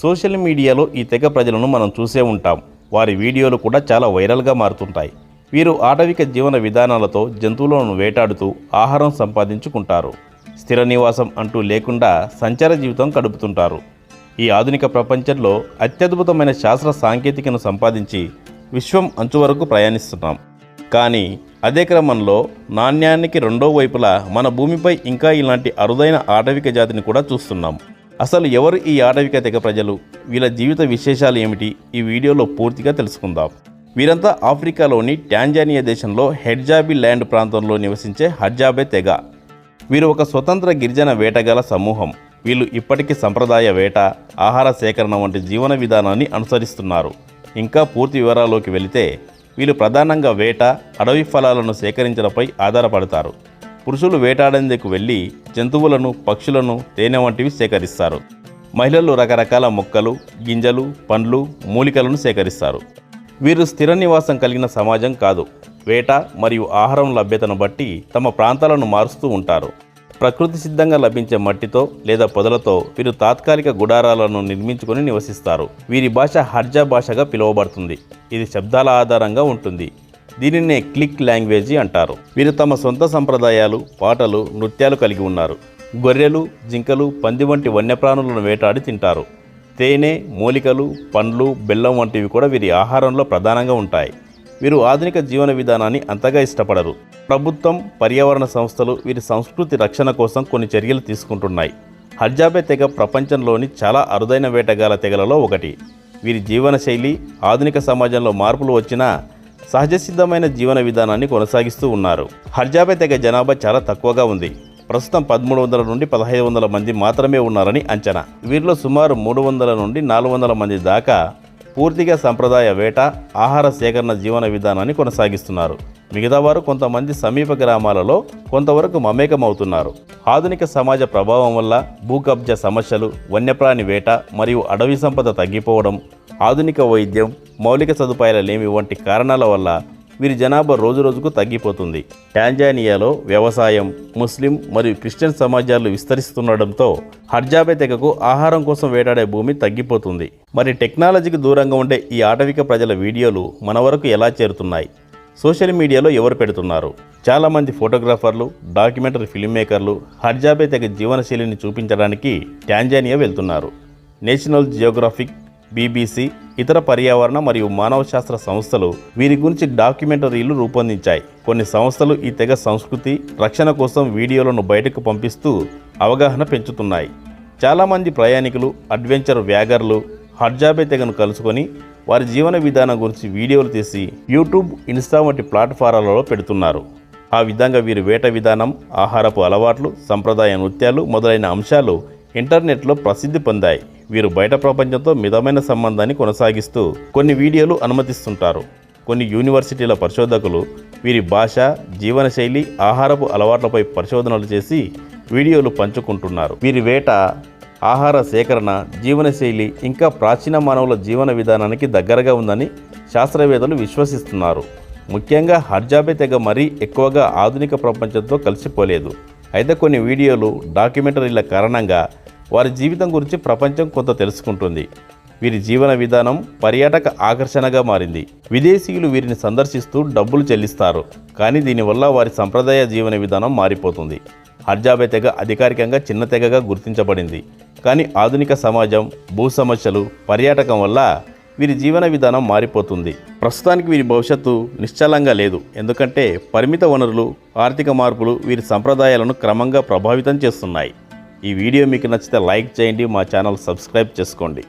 Social మీడియాలో ఈ తెగ ప్రజలను మనం చూసే ఉంటాం. వారి వీడియోలు కూడా చాలా వైరల్గా మారుతుంటాయి. వీరు ఆటవిక జీవన విధానాలతో జంతువులను వేటాడుతూ ఆహారం సంపాదించుకుంటారు. స్థిర నివాసం అంటూ లేకుండా సంచార జీవితం గడుపుతుంటారు. ఈ ఆధునిక ప్రపంచంలో అత్యద్భుతమైన శాస్త్ర సాంకేతికను సంపాదించి విశ్వం అంచు వరకు ప్రయాణిస్తున్నాం. కానీ అదే క్రమంలో నాణ్యానికి రెండో వైపులా మన భూమిపై ఇంకా ఇలాంటి అరుదైన ఆటవిక జాతిని కూడా చూస్తున్నాం. అసలు ఎవరు ఈ ఆటవిక తెగ ప్రజలు? వీళ్ళ జీవిత విశేషాలు ఏమిటి? ఈ వీడియోలో పూర్తిగా తెలుసుకుందాం. వీరంతా ఆఫ్రికాలోని టాంజానియా దేశంలో హెడ్జాబీ ల్యాండ్ ప్రాంతంలో నివసించే హడ్జాబే తెగ. వీరు ఒక స్వతంత్ర గిరిజన వేటగాల సమూహం. వీళ్ళు ఇప్పటికీ సంప్రదాయ వేట, ఆహార సేకరణ వంటి జీవన విధానాన్ని అనుసరిస్తున్నారు. ఇంకా పూర్తి వివరాల్లోకి వెళితే వీళ్ళు ప్రధానంగా వేట, అడవి ఫలాలను సేకరించడంపై ఆధారపడతారు. పురుషులు వేటాడేందుకు వెళ్ళి జంతువులను, పక్షులను, తేనె వంటివి సేకరిస్తారు. మహిళలు రకరకాల మొక్కలు, గింజలు, పండ్లు, మూలికలను సేకరిస్తారు. వీరు స్థిర నివాసం కలిగిన సమాజం కాదు. వేట మరియు ఆహారం లభ్యతను బట్టి తమ ప్రాంతాలను మారుస్తూ ఉంటారు. ప్రకృతి సిద్ధంగా లభించే మట్టితో లేదా పొదలతో వీరు తాత్కాలిక గుడారాలను నిర్మించుకొని నివసిస్తారు. వీరి భాష హడ్జా భాషగా పిలువబడుతుంది. ఇది శబ్దాల ఆధారంగా ఉంటుంది. దీనినే క్లిక్ లాంగ్వేజీ అంటారు. వీరు తమ సొంత సంప్రదాయాలు, పాటలు, నృత్యాలు కలిగి ఉన్నారు. గొర్రెలు, జింకలు, పంది వంటి వన్యప్రాణులను వేటాడి తింటారు. తేనె, మూలికలు, పండ్లు, బెల్లం వంటివి కూడా వీరి ఆహారంలో ప్రధానంగా ఉంటాయి. వీరు ఆధునిక జీవన విధానాన్ని అంతగా ఇష్టపడరు. ప్రభుత్వం, పర్యావరణ సంస్థలు వీరి సంస్కృతి రక్షణ కోసం కొన్ని చర్యలు తీసుకుంటున్నాయి. హడ్జాబే తెగ ప్రపంచంలోని చాలా అరుదైన వేటగాల తెగలలో ఒకటి. వీరి జీవన శైలి ఆధునిక సమాజంలో మార్పులు వచ్చినా సహజసిద్ధమైన జీవన విధానాన్ని కొనసాగిస్తూ ఉన్నారు. హడ్జాబే తెగ జనాభా చాలా తక్కువగా ఉంది. ప్రస్తుతం 1300 నుండి 1500 మంది మాత్రమే ఉన్నారని అంచనా. వీరిలో సుమారు 300 నుండి 400 మంది దాకా పూర్తిగా సంప్రదాయ వేట, ఆహార సేకరణ జీవన విధానాన్ని కొనసాగిస్తున్నారు. మిగతా వారు కొంతమంది సమీప గ్రామాలలో కొంతవరకు మమేకమవుతున్నారు. ఆధునిక సమాజ ప్రభావం వల్ల భూ కబ్జా సమస్యలు, వన్యప్రాణి వేట మరియు అడవి సంపద తగ్గిపోవడం, ఆధునిక వైద్యం, మౌలిక సదుపాయాల లేమి వంటి కారణాల వల్ల వీరి జనాభా రోజురోజుకు తగ్గిపోతుంది. టాంజానియాలో వ్యవసాయం, ముస్లిం మరియు క్రిస్టియన్ సమాజాలు విస్తరిస్తుండడంతో హడ్జాబే తెగకు ఆహారం కోసం వేటాడే భూమి తగ్గిపోతుంది. మరి టెక్నాలజీకి దూరంగా ఉండే ఈ ఆటవిక ప్రజల వీడియోలు మన వరకు ఎలా చేరుతున్నాయి? సోషల్ మీడియాలో ఎవరు పెడుతున్నారు? చాలామంది ఫోటోగ్రాఫర్లు, డాక్యుమెంటరీ ఫిల్మ్ మేకర్లు హడ్జాబే తెగ జీవనశైలిని చూపించడానికి టాంజానియా వెళ్తున్నారు. నేషనల్ జియోగ్రాఫిక్, BBC, ఇతర పర్యావరణ మరియు మానవ శాస్త్ర సంస్థలు వీరి గురించి డాక్యుమెంటరీలు రూపొందించాయి. కొన్ని సంస్థలు ఈ తెగ సంస్కృతి రక్షణ కోసం వీడియోలను బయటకు పంపిస్తూ అవగాహన పెంచుతున్నాయి. చాలామంది ప్రయాణికులు, అడ్వెంచర్ వ్యాగర్లు హడ్జాబే తెగను కలుసుకొని వారి జీవన విధానం గురించి వీడియోలు తీసి యూట్యూబ్, ఇన్స్టా వంటి ప్లాట్ఫారాలలో పెడుతున్నారు. ఆ విధంగా వీరి వేట విధానం, ఆహారపు అలవాట్లు, సంప్రదాయ నృత్యాలు మొదలైన అంశాలు ఇంటర్నెట్లో ప్రసిద్ధి పొందాయి. వీరు బయట ప్రపంచంతో మితమైన సంబంధాన్ని కొనసాగిస్తూ కొన్ని వీడియోలు అనుమతిస్తుంటారు. కొన్ని యూనివర్సిటీల పరిశోధకులు వీరి భాష, జీవనశైలి, ఆహారపు అలవాట్లపై పరిశోధనలు చేసి వీడియోలు పంచుకుంటున్నారు. వీరి వేట, ఆహార సేకరణ, జీవనశైలి ఇంకా ప్రాచీన మానవుల జీవన విధానానికి దగ్గరగా ఉందని శాస్త్రవేత్తలు విశ్వసిస్తున్నారు. ముఖ్యంగా హడ్జాబే తెగ మరీ ఎక్కువగా ఆధునిక ప్రపంచంతో కలిసిపోలేదు. అయితే కొన్ని వీడియోలు, డాక్యుమెంటరీల కారణంగా వారి జీవితం గురించి ప్రపంచం కొంత తెలుసుకుంటుంది. వీరి జీవన విధానం పర్యాటక ఆకర్షణగా మారింది. విదేశీయులు వీరిని సందర్శిస్తూ డబ్బులు చెల్లిస్తారు. కానీ దీనివల్ల వారి సంప్రదాయ జీవన విధానం మారిపోతుంది. హడ్జాబే తెగ అధికారికంగా చిన్న తెగగా గుర్తించబడింది. కానీ ఆధునిక సమాజం, భూ సమస్యలు, పర్యాటకం వల్ల వీరి జీవన విధానం మారిపోతుంది. ప్రస్తుతానికి వీరి భవిష్యత్తు నిశ్చలంగా లేదు. ఎందుకంటే పరిమిత వనరులు, ఆర్థిక మార్పులు వీరి సంప్రదాయాలను క్రమంగా ప్రభావితం చేస్తున్నాయి. ఈ వీడియో మీకు నచ్చితే లైక్ చేయండి, మా ఛానల్ సబ్స్క్రైబ్ చేసుకోండి.